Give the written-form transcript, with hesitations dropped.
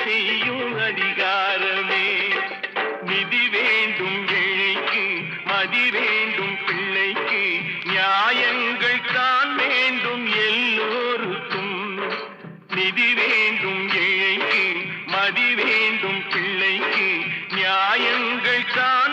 செய்யும் அதிகாரமே. நிதி வேண்டும் ஏழைக்கு, மதி வேண்டும் பிள்ளைக்கு, நியாயங்கள் தான் வேண்டும் எல்லோருக்கும். நிதி வேண்டும் ஏழைக்கு, மதி வேண்டும் பிள்ளைக்கு, நியாயங்கள் தான்